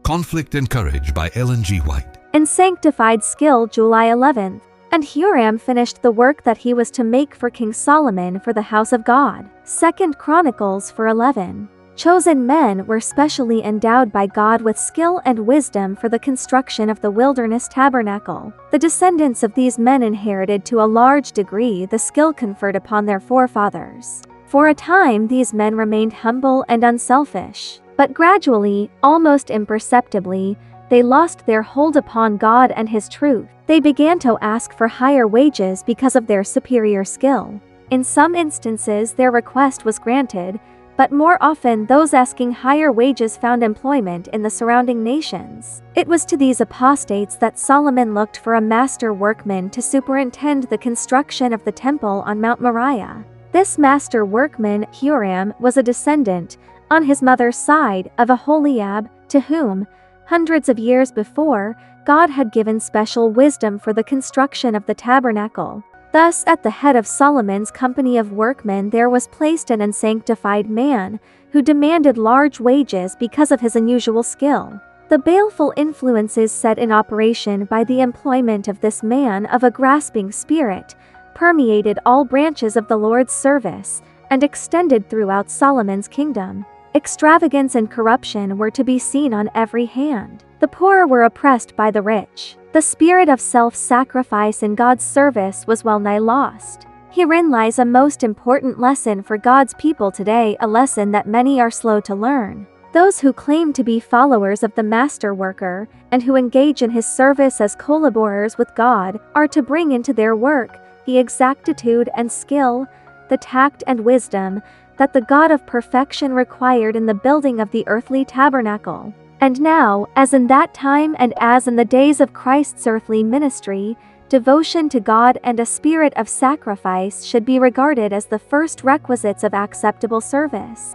Conflict and Courage by Ellen G. White. Unsanctified Skill, July 11th. And Huram finished the work that he was to make for King Solomon for the house of God. 2 Chronicles 4:11. Chosen men were specially endowed by God with skill and wisdom for the construction of the wilderness tabernacle. The descendants of these men inherited to a large degree the skill conferred upon their forefathers. For a time, these men remained humble and unselfish, but gradually, almost imperceptibly, they lost their hold upon God and His truth. They began to ask for higher wages because of their superior skill. In some instances, their request was granted, but more often those asking higher wages found employment in the surrounding nations. It was to these apostates that Solomon looked for a master workman to superintend the construction of the temple on Mount Moriah. This master workman, Huram, was a descendant, on his mother's side, of Aholiab, to whom, hundreds of years before, God had given special wisdom for the construction of the tabernacle. Thus, at the head of Solomon's company of workmen there was placed an unsanctified man, who demanded large wages because of his unusual skill. The baleful influences set in operation by the employment of this man of a grasping spirit permeated all branches of the Lord's service, and extended throughout Solomon's kingdom. Extravagance and corruption were to be seen on every hand. The poor were oppressed by the rich. The spirit of self-sacrifice in God's service was well nigh lost. Herein lies a most important lesson for God's people today, a lesson that many are slow to learn. Those who claim to be followers of the master worker, and who engage in his service as collaborators with God, are to bring into their work the exactitude and skill, the tact and wisdom, that the God of perfection required in the building of the earthly tabernacle. And now, as in that time and as in the days of Christ's earthly ministry, devotion to God and a spirit of sacrifice should be regarded as the first requisites of acceptable service.